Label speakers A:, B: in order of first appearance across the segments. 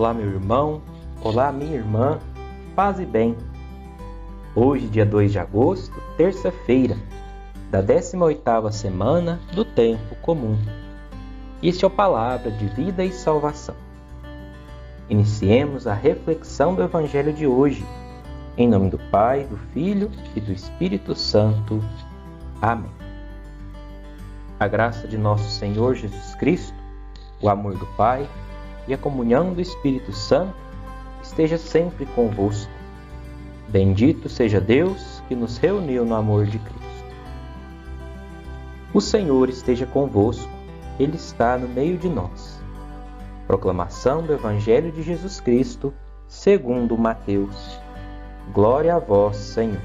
A: Olá, meu irmão, olá, minha irmã, paz e bem. Hoje, dia 2 de agosto, terça-feira, da 18ª semana do Tempo Comum. Este é o Palavra de Vida e Salvação. Iniciemos a reflexão do Evangelho de hoje, em nome do Pai, do Filho e do Espírito Santo. Amém. A graça de nosso Senhor Jesus Cristo, o amor do Pai e a comunhão do Espírito Santo esteja sempre convosco. Bendito seja Deus que nos reuniu no amor de Cristo. O Senhor esteja convosco, Ele está no meio de nós. Proclamação do Evangelho de Jesus Cristo, segundo Mateus. Glória a vós, Senhor.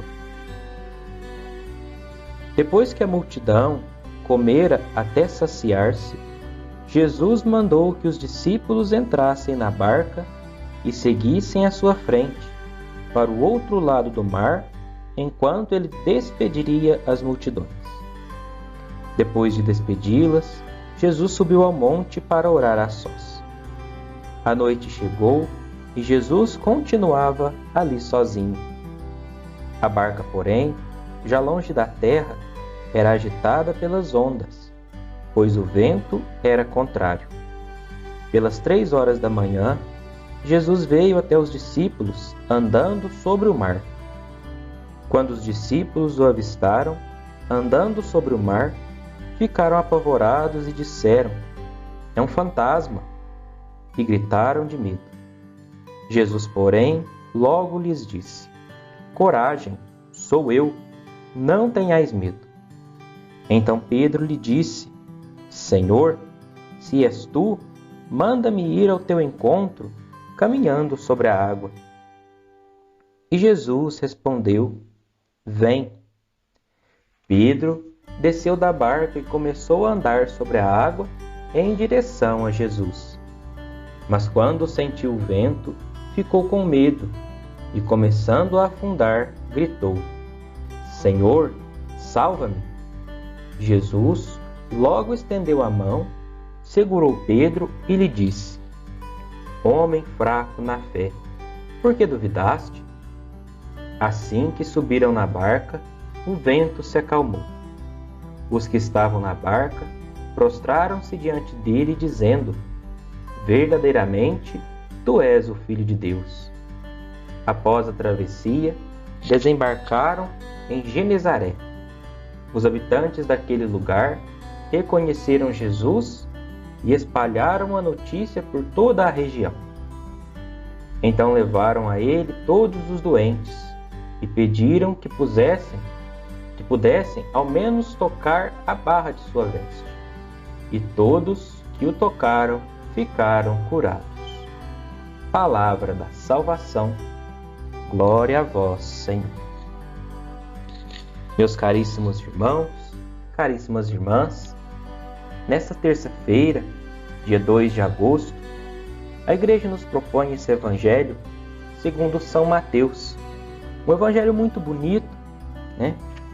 A: Depois que a multidão comera até saciar-se, Jesus mandou que os discípulos entrassem na barca e seguissem à sua frente, para o outro lado do mar, enquanto ele despediria as multidões. Depois de despedi-las, Jesus subiu ao monte para orar a sós. A noite chegou e Jesus continuava ali sozinho. A barca, porém, já longe da terra, era agitada pelas ondas, pois o vento era contrário. Pelas 3 da manhã, Jesus veio até os discípulos andando sobre o mar. Quando os discípulos o avistaram, andando sobre o mar, ficaram apavorados e disseram: "É um fantasma!" e gritaram de medo. Jesus, porém, logo lhes disse: "Coragem, sou eu, não tenhais medo." Então Pedro lhe disse: "Senhor, se és tu, manda-me ir ao teu encontro, caminhando sobre a água." E Jesus respondeu: "Vem." Pedro desceu da barca e começou a andar sobre a água em direção a Jesus. Mas quando sentiu o vento, ficou com medo e, começando a afundar, gritou: "Senhor, salva-me." Jesus logo estendeu a mão, segurou Pedro e lhe disse: "Homem fraco na fé, por que duvidaste?" Assim que subiram na barca, o vento se acalmou. Os que estavam na barca prostraram-se diante dele, dizendo: "Verdadeiramente, tu és o Filho de Deus." Após a travessia, desembarcaram em Genesaré. Os habitantes daquele lugar reconheceram Jesus e espalharam a notícia por toda a região. Então levaram a ele todos os doentes e pediram que pudessem ao menos tocar a barra de sua veste. E todos que o tocaram ficaram curados. Palavra da salvação. Glória a vós, Senhor. Meus caríssimos irmãos, caríssimas irmãs, nesta terça-feira, dia 2 de agosto, a Igreja nos propõe esse Evangelho segundo São Mateus. Um Evangelho muito bonito,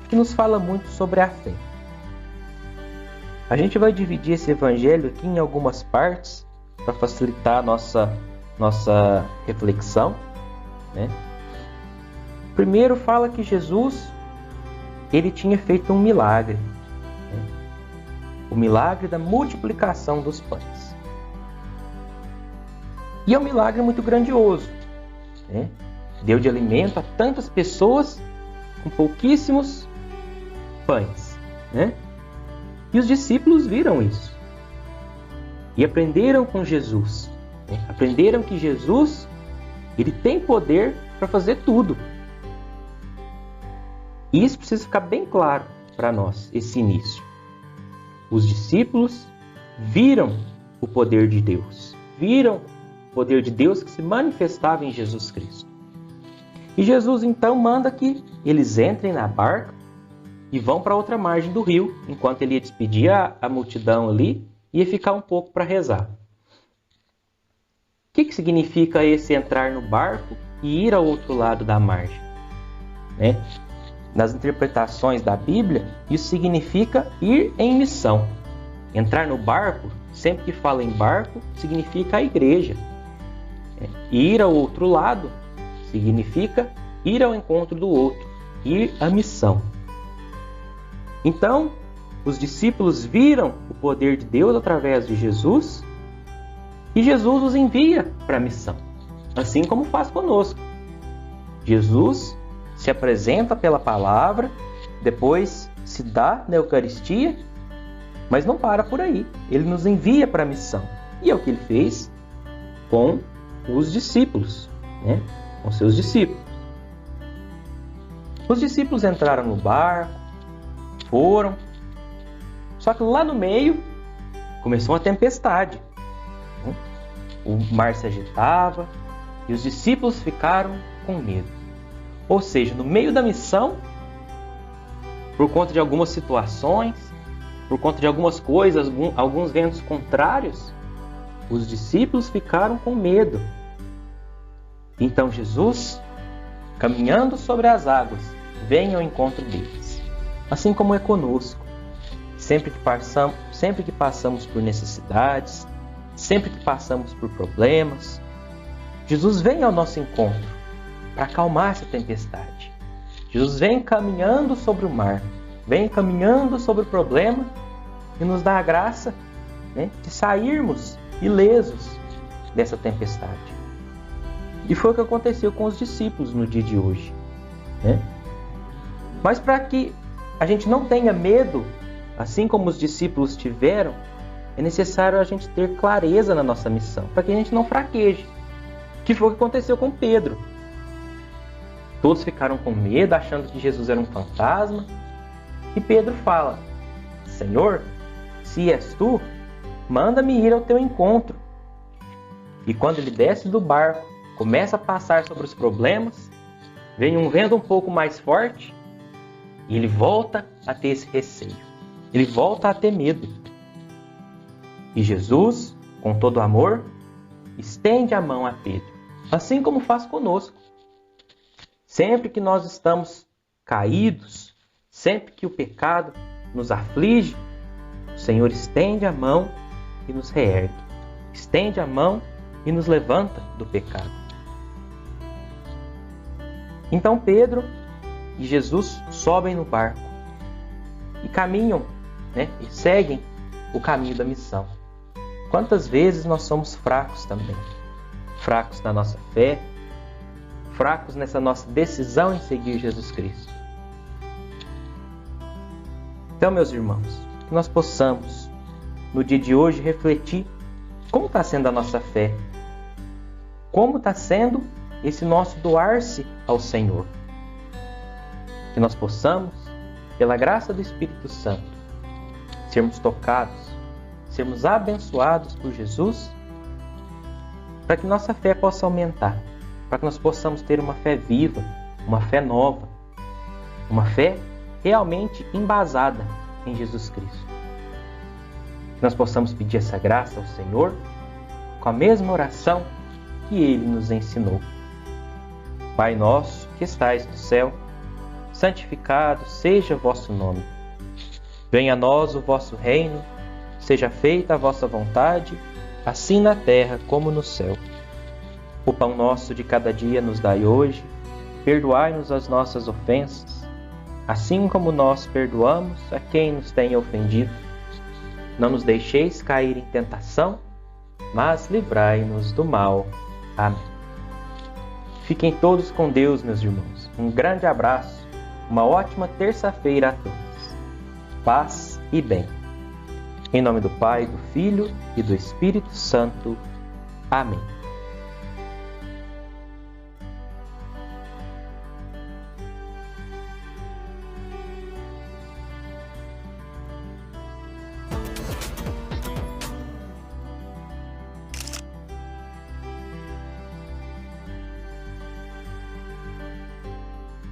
A: que nos fala muito sobre a fé. A gente vai dividir esse Evangelho aqui em algumas partes para facilitar a nossa reflexão. Primeiro fala que Jesus ele tinha feito um milagre, o milagre da multiplicação dos pães. E é um milagre muito grandioso, Deu de alimento a tantas pessoas com pouquíssimos pães, E os discípulos viram isso e aprenderam com Jesus, aprenderam que Jesus ele tem poder para fazer tudo. E isso precisa ficar bem claro para nós, esse início. Os discípulos viram o poder de Deus, viram o poder de Deus que se manifestava em Jesus Cristo. E Jesus então manda que eles entrem na barca e vão para outra margem do rio, enquanto ele ia despedir a multidão ali e ia ficar um pouco para rezar. O que significa esse entrar no barco e ir ao outro lado da margem? Nas interpretações da Bíblia, isso significa ir em missão. Entrar no barco, sempre que fala em barco, significa a igreja. Ir ao outro lado significa ir ao encontro do outro, ir à missão. Então, os discípulos viram o poder de Deus através de Jesus e Jesus os envia para a missão, assim como faz conosco. Jesus se apresenta pela palavra, depois se dá na Eucaristia, mas não para por aí. Ele nos envia para a missão. E é o que ele fez com os discípulos, né? Com seus discípulos. Os discípulos entraram no barco, foram, só que lá no meio começou uma tempestade. O mar se agitava e os discípulos ficaram com medo. Ou seja, no meio da missão, por conta de algumas situações, por conta de algumas coisas, alguns ventos contrários, os discípulos ficaram com medo. Então Jesus, caminhando sobre as águas, vem ao encontro deles. Assim como é conosco. Sempre que passamos por necessidades, sempre que passamos por problemas, Jesus vem ao nosso encontro para acalmar essa tempestade. Jesus vem caminhando sobre o mar, vem caminhando sobre o problema e nos dá a graça, né, de sairmos ilesos dessa tempestade. E foi o que aconteceu com os discípulos no dia de hoje, né? Mas para que a gente não tenha medo, assim como os discípulos tiveram, é necessário a gente ter clareza na nossa missão, para que a gente não fraqueje. Que foi o que aconteceu com Pedro. Todos ficaram com medo, achando que Jesus era um fantasma. E Pedro fala: Senhor, se és tu, manda-me ir ao teu encontro. E quando ele desce do barco, começa a passar sobre os problemas, vem um vento um pouco mais forte, e ele volta a ter esse receio. Ele volta a ter medo. E Jesus, com todo amor, estende a mão a Pedro, assim como faz conosco. Sempre que nós estamos caídos, sempre que o pecado nos aflige, o Senhor estende a mão e nos reergue. Estende a mão e nos levanta do pecado. Então Pedro e Jesus sobem no barco e caminham, né, e seguem o caminho da missão. Quantas vezes nós somos fracos também? Fracos na nossa fé, fracos nessa nossa decisão em seguir Jesus Cristo. Então, meus irmãos, que nós possamos, no dia de hoje, refletir como está sendo a nossa fé, como está sendo esse nosso doar-se ao Senhor. Que nós possamos, pela graça do Espírito Santo, sermos tocados, sermos abençoados por Jesus, para que nossa fé possa aumentar, para que nós possamos ter uma fé viva, uma fé nova, uma fé realmente embasada em Jesus Cristo. Que nós possamos pedir essa graça ao Senhor com a mesma oração que Ele nos ensinou. Pai nosso, que estais no céu, santificado seja o vosso nome. Venha a nós o vosso reino, seja feita a vossa vontade, assim na terra como no céu. O pão nosso de cada dia nos dai hoje, perdoai-nos as nossas ofensas, assim como nós perdoamos a quem nos tem ofendido. Não nos deixeis cair em tentação, mas livrai-nos do mal. Amém. Fiquem todos com Deus, meus irmãos. Um grande abraço, uma ótima terça-feira a todos. Paz e bem. Em nome do Pai, do Filho e do Espírito Santo. Amém.